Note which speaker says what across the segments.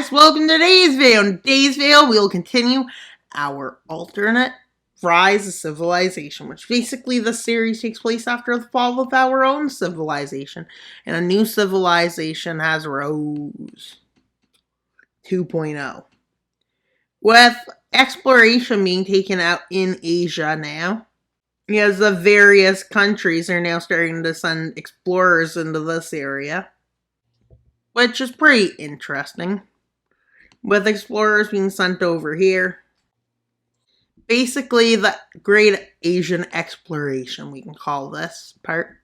Speaker 1: guys, welcome to today's video. In today's video, we'll continue our alternate rise of civilization, which basically the series takes place after the fall of our own civilization, and a new civilization has rose 2.0. With exploration being taken out in Asia now, as the various countries are now starting to send explorers into this area, which is pretty interesting, with explorers being sent over here. Basically, the Great Asian Exploration, we can call this part.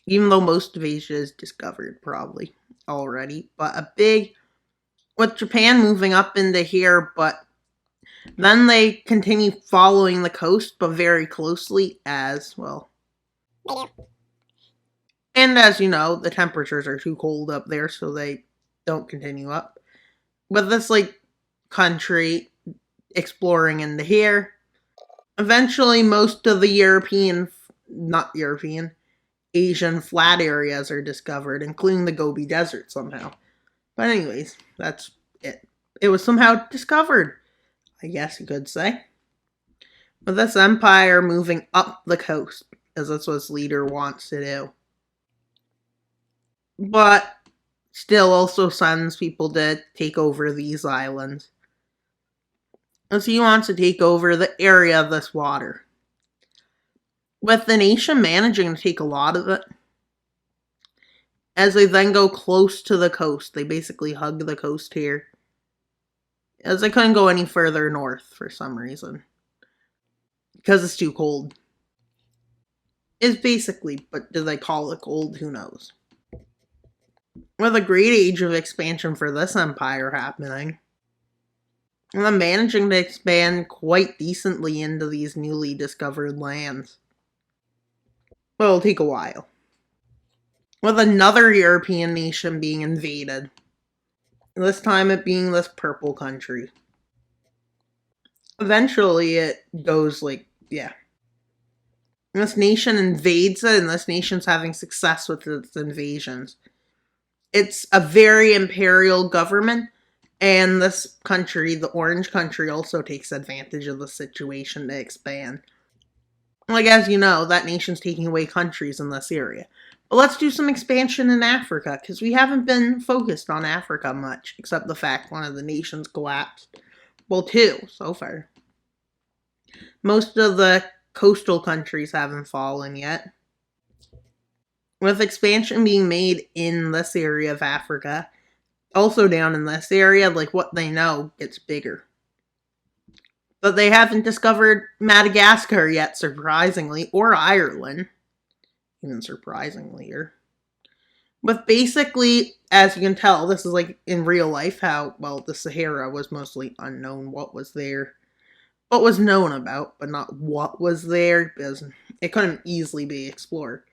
Speaker 1: Even though most of Asia is discovered, probably, already. But with Japan moving up into here, but then they continue following the coast, but very closely as, well. And as you know, the temperatures are too cold up there, so they don't continue up. With this, country exploring into here, eventually most of the Asian flat areas are discovered, including the Gobi Desert somehow. But anyways, that's it. It was somehow discovered, I guess you could say. With this empire moving up the coast, as that's what its leader wants to do. But still also sends people to take over these islands. And so he wants to take over the area of this water. With the nation managing to take a lot of it, as they then go close to the coast, they basically hug the coast here, as they couldn't go any further north for some reason, because it's too cold. It's basically, but do they call it cold? Who knows? With a great age of expansion for this empire happening, and them managing to expand quite decently into these newly discovered lands. But it'll take a while. With another European nation being invaded. This time it being this purple country. Eventually it goes this nation invades it, and this nation's having success with its invasions. It's a very imperial government, and this country, the Orange Country, also takes advantage of the situation to expand. As you know, that nation's taking away countries in this area. But let's do some expansion in Africa, because we haven't been focused on Africa much, except the fact one of the nations collapsed. Well, two, so far. Most of the coastal countries haven't fallen yet. With expansion being made in this area of Africa, also down in this area, what they know gets bigger. But they haven't discovered Madagascar yet, surprisingly, or Ireland. Even surprisingly. But basically, as you can tell, this is in real life how, the Sahara was mostly unknown what was there. What was known about, but not what was there, because it couldn't easily be explored.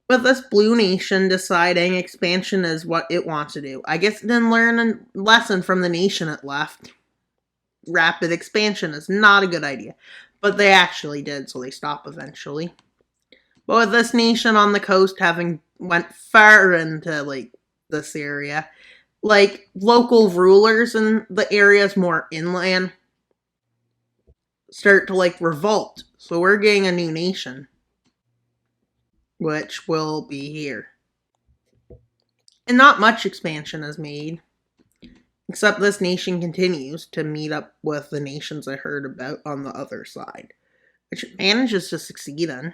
Speaker 1: With this blue nation deciding expansion is what it wants to do. I guess it didn't learn a lesson from the nation it left. Rapid expansion is not a good idea. But they actually did, so they stop eventually. But with this nation on the coast having went far into, this area, local rulers in the areas more inland start to, revolt. So we're getting a new nation, which will be here. And not much expansion is made, except this nation continues to meet up with the nations I heard about on the other side, which it manages to succeed in.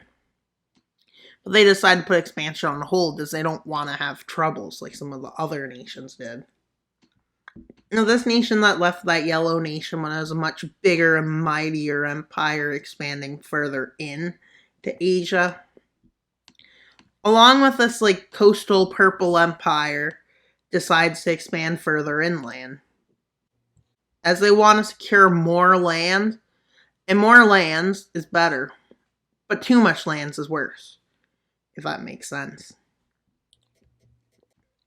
Speaker 1: But they decide to put expansion on hold because they don't want to have troubles like some of the other nations did. Now, this nation that left that yellow nation when it was a much bigger and mightier empire expanding further in to Asia, along with this coastal purple empire, decides to expand further inland, as they want to secure more land, and more lands is better, but too much lands is worse, if that makes sense.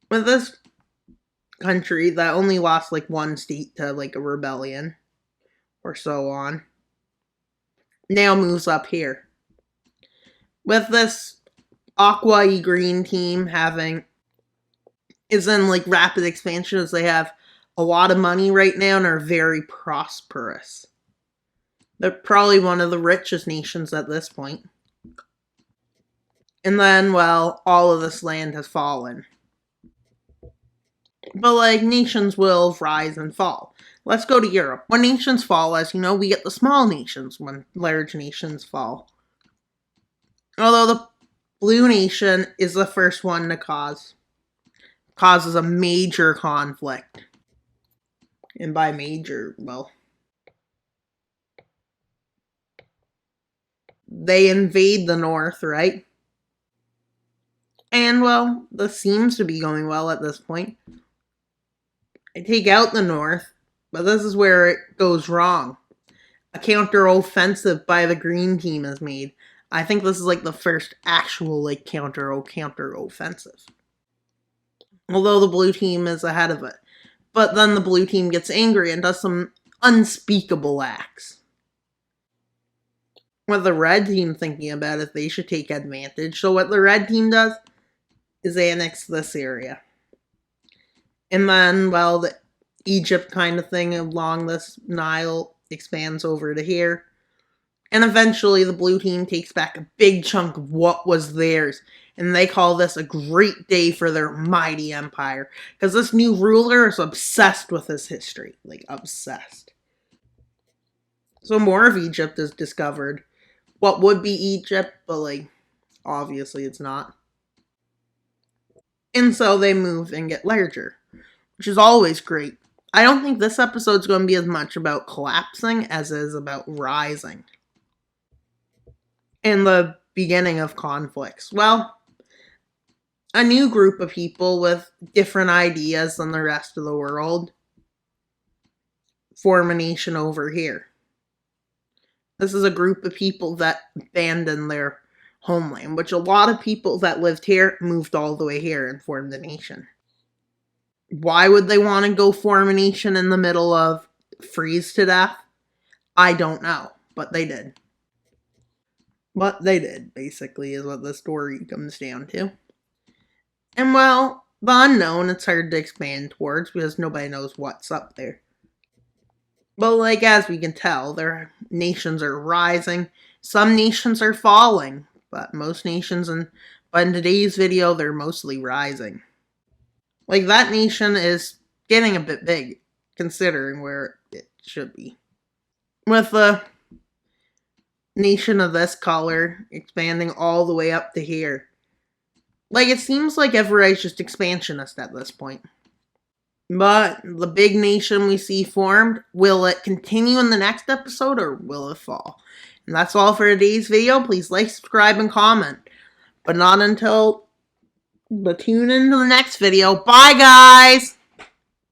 Speaker 1: With this country that only lost one state to a rebellion, or so on, now moves up here. With this aqua green team having is in like rapid expansion as they have a lot of money right now and are very prosperous. They're probably one of the richest nations at this point. And then, well, all of this land has fallen. But, like, nations will rise and fall. Let's go to Europe. When nations fall, as you know, we get the small nations when large nations fall. Although the blue nation is the first one to causes a major conflict. And by major, well, they invade the north, right? And, well, this seems to be going well at this point. They take out the north, but this is where it goes wrong. A counter-offensive by the green team is made. I think this is like the first actual like counter-offensive. Although the blue team is ahead of it. But then the blue team gets angry and does some unspeakable acts. With the red team thinking about it, they should take advantage. So what the red team does is annex this area. And then, well, the Egypt kind of thing along this Nile expands over to here. And eventually the blue team takes back a big chunk of what was theirs. And they call this a great day for their mighty empire. Because this new ruler is obsessed with his history. Like, obsessed. So more of Egypt is discovered. What would be Egypt, but like, obviously it's not. And so they move and get larger, which is always great. I don't think this episode's going to be as much about collapsing as it is about rising. In the beginning of conflicts, well, a new group of people with different ideas than the rest of the world form a nation over here. This is a group of people that abandoned their homeland, which a lot of people that lived here moved all the way here and formed a nation. Why would they want to go form a nation in the middle of freeze to death? I don't know, but they did. But they did, basically, is what the story comes down to. And well, the unknown, it's hard to expand towards because nobody knows what's up there. But like, as we can tell, their nations are rising. Some nations are falling, but most nations, but in today's video, they're mostly rising. Like, that nation is getting a bit big, considering where it should be. With the nation of this color expanding all the way up to here. Like, it seems like everybody's just expansionist at this point. But the big nation we see formed, will it continue in the next episode or will it fall? And that's all for today's video. Please like, subscribe, and comment. But not until tune into the next video. Bye, guys!